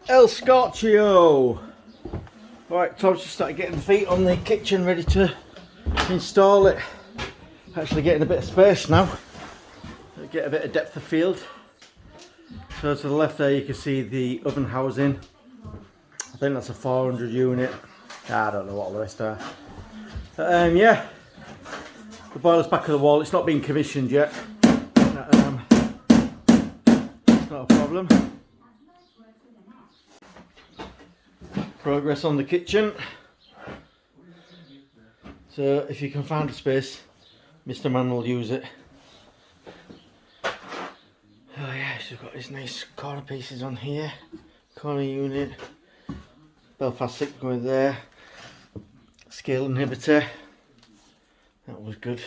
El Scorchio! Right, Tom's just started getting the feet on the kitchen ready to install it. Actually getting a bit of space now. Get a bit of depth of field. So to the left there you can see the oven housing. I think that's a 400 unit. I don't know what the rest are. Yeah, the boiler's back of the wall. It's not been commissioned yet. It's not a problem. Progress on the kitchen. So if you can find a space, Mr. Man will use it. Oh yeah, so we've got these nice corner pieces on here. Corner unit. Belfast 6 going there. Scale inhibitor. That was good.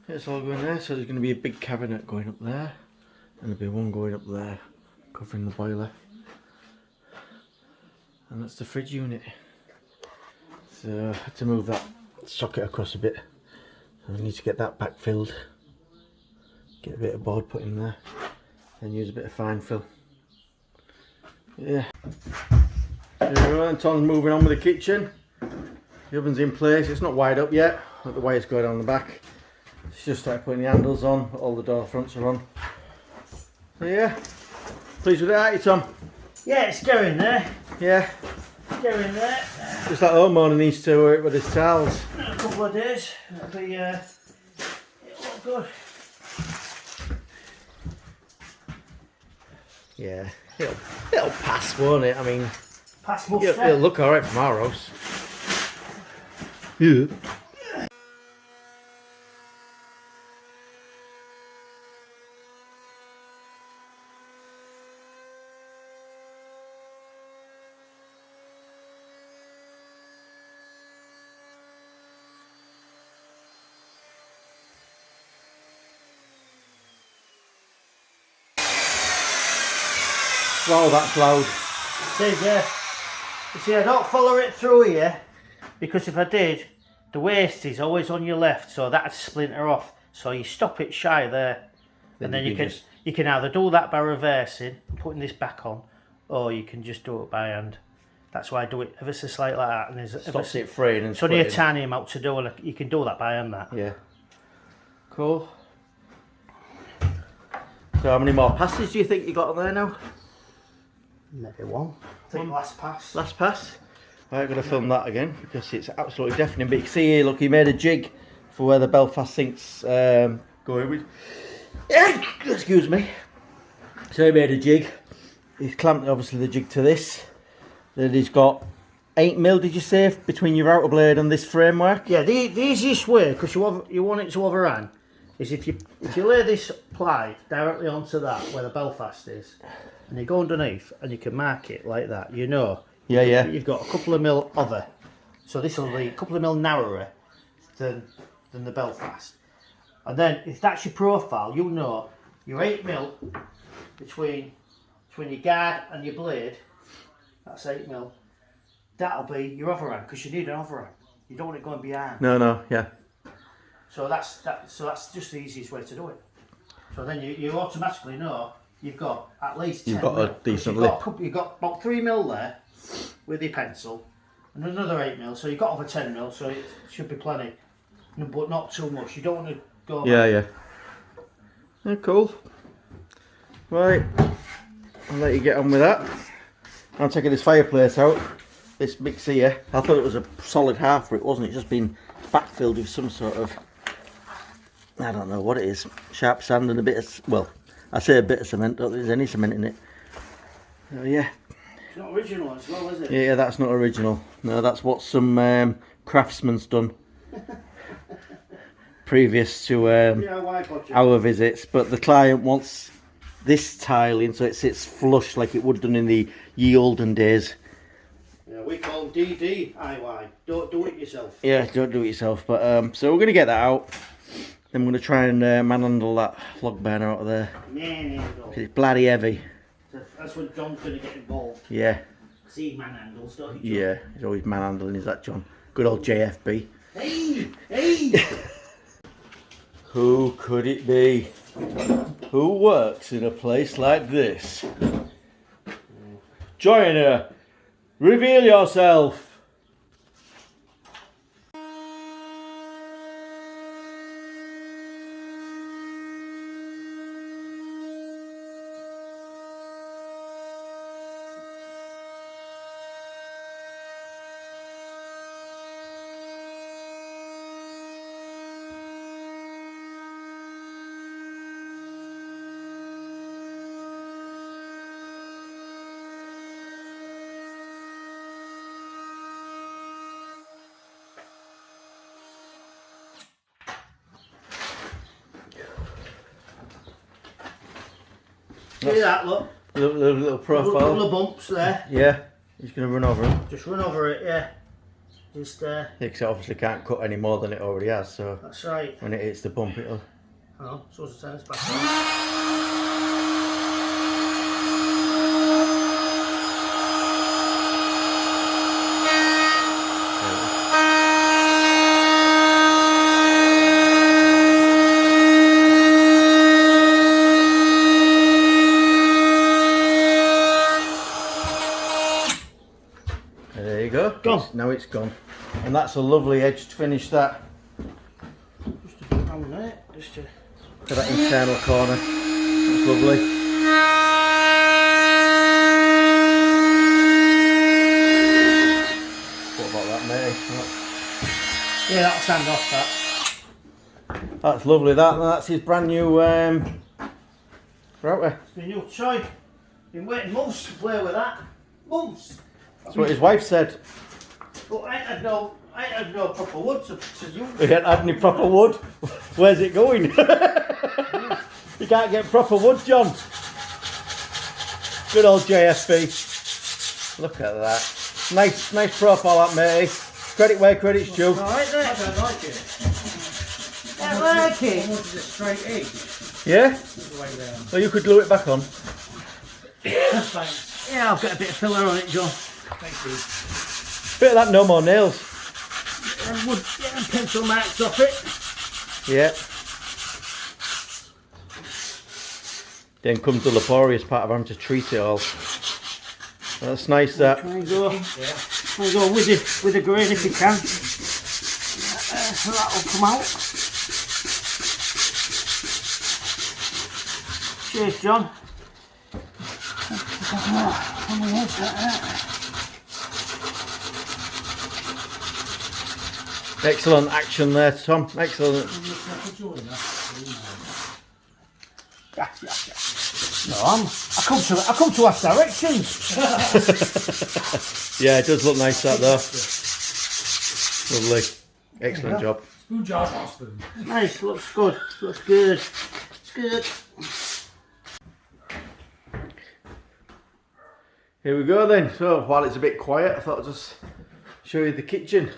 It's all going there. So there's going to be a big cabinet going up there. And there'll be one going up there, covering the boiler. And that's the fridge unit. So I had to move that socket across a bit. So I need to get that back filled. Get a bit of board put in there. And use a bit of fine fill. Yeah. Right, Tom's moving on with the kitchen. The oven's in place. It's not wired up yet. Look, the wire's going on the back. It's just started putting the handles on. All the door fronts are on. So yeah. Pleased with it, aren't you, Tom? Yeah, it's going there. Yeah. It's going there. Just like homeowner needs to work with his towels. In a couple of days, it'll be it'll look good. Yeah, it'll pass, won't it? I mean, Pass muster. it'll look alright from our house. Yeah. Wow, that's loud. It is, yeah. You see, I don't follow it through here because if I did, the waste is always on your left, so that'd splinter off. So you stop it shy there, and then you can either do that by reversing and putting this back on, or you can just do it by hand. That's why I do it ever so slightly like that, and there's Stops it fraying and it's only a splitting. tiny amount to do, and you can do that by hand. That. Yeah. Cool. So how many more passes do you think you got on there now? Maybe one. I think last pass. Last pass. Right, going to film that again because it's absolutely deafening. But you can see here, look, he made a jig for where the Belfast sink's going with. Excuse me. So he made a jig. He's clamped obviously the jig to this. Then he's got 8mm, did you say, between your outer blade and this framework? Yeah, the easiest way, because you want it to overhang, is if you lay this ply directly onto that where the Belfast is, and you go underneath and you can mark it like that, you know. Yeah, yeah. You've got a couple of mil other, so this will be a couple of mil narrower than the Belfast. And then if that's your profile, you know your 8mm between your guard and your blade. That's 8mm. That'll be your overhang because you need an overhang. You don't want it going behind. No, yeah. So that's just the easiest way to do it. So then you automatically know you've got at least 10 You've got mil, a decent you've lip. You've got about 3mm there with your pencil, and another 8mm. So you've got over 10mm. So it should be plenty, but not too much. You don't want to go. Yeah. Yeah, cool. Right, I'll let you get on with that. I'm taking this fireplace out. This mix here, I thought it was a solid half, but it wasn't. It's just been backfilled with some sort of, I don't know what it is, sharp sand and a bit of, well, I say a bit of cement, don't think there's any cement in it. Oh yeah. It's not original as well, is it? Yeah, that's not original. No, that's what some craftsman's done previous to our visits. But the client wants this tiling so it sits flush like it would have done in the ye olden days. Yeah, we call DDIY. Don't do it yourself. Yeah, don't do it yourself. But so we're going to get that out. Then we're going to try and manhandle that log burner out of there. Because it's bloody heavy. That's when John's going to get involved. Yeah. See manhandles, don't you, John? Yeah, he's always manhandling, is that John? Good old JFB. Hey! Hey! Who could it be? Who works in a place like this? Joiner, reveal yourself. See that, look? Little profile. Couple of bumps there. Yeah, he's going to run over him. Just run over it, yeah. Just Yeah, because it obviously can't cut any more than it already has, so that's right. when it hits the bump it'll... Oh, supposed to turn this back on. There you go. Gone. Now it's gone. And that's a lovely edged finish, that. Just to put down there, just to... For that internal corner. That's lovely. What about that, mate? Yeah, that'll stand off, that. That's lovely, that. And that's his brand new... Right there. It's my new toy. Been waiting months to play with that. Months. That's what his wife said. But I ain't had no proper wood to use. We ain't had any proper wood. Where's it going? You can't get proper wood, John. Good old JFB. Look at that. Nice profile, that matey. Credit where credit's due. Alright there. I don't like it. I like I it. wanted a straight edge. Yeah? The way down. Well, you could glue it back on. Thanks. Yeah, I've got a bit of filler on it, John. Thank you. Bit of that, no more nails. And wood, yeah, pencil marks off it. Yeah. Then comes the laborious part of having to treat it all. That's nice, that. Try and go with the grain if you can. So that'll come out. Cheers, John. Excellent action there, Tom. Excellent. No, I come to ask directions. Yeah, it does look nice, that, though. Lovely. Excellent job. Spoon jar, not spoon. Nice, looks good. Looks good. It's good. Here we go then. So while it's a bit quiet, I thought I'd just show you the kitchen.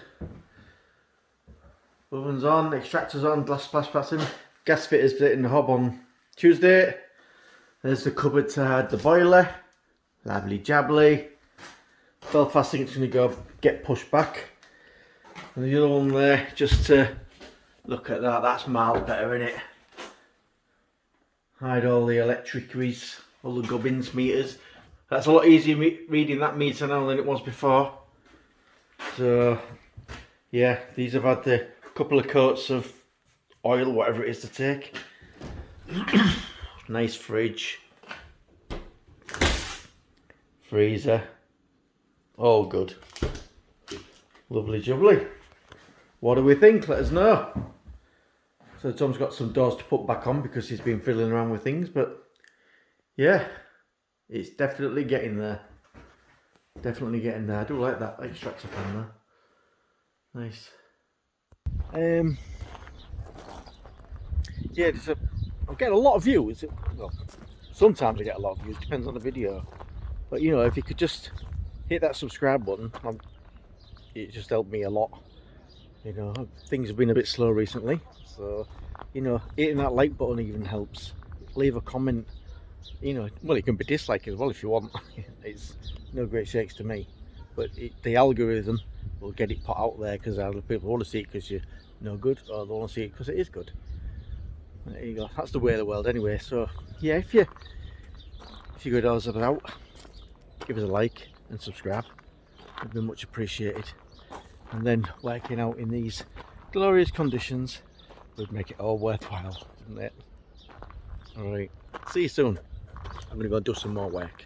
Oven's on, extractor's on, glass splash passing. Gas fitter's fitting the hob on Tuesday. There's the cupboard to hide the boiler. Lovely jabbly. Belfast sink's going to go get pushed back. And the other one there, just to look at that, that's miles better, isn't it? Hide all the electricies, all the gubbins meters. That's a lot easier reading that meter now than it was before. So yeah, these have had the couple of coats of oil, whatever it is to take. Nice fridge, freezer, all good. Lovely jubbly. What do we think? Let us know. So Tom's got some doors to put back on because he's been fiddling around with things, but yeah, it's definitely getting there. Definitely getting there. I do like that extractor fan there. Nice. Yeah, I'm getting a lot of views. Well, sometimes I get a lot of views, depends on the video. But you know, if you could just hit that subscribe button, it just helped me a lot. You know, things have been a bit slow recently, so you know, hitting that like button even helps. Leave a comment. You know, well, it can be dislike as well if you want. It's no great shakes to me, but the algorithm we'll get it put out there because either people want to see it because you're no good, or they want to see it because it is good. There you go. That's the way of the world anyway. So yeah, if you go doors about, give us a like and subscribe. It'd be much appreciated. And then working out in these glorious conditions would make it all worthwhile, wouldn't it? Alright, see you soon. I'm going to go do some more work.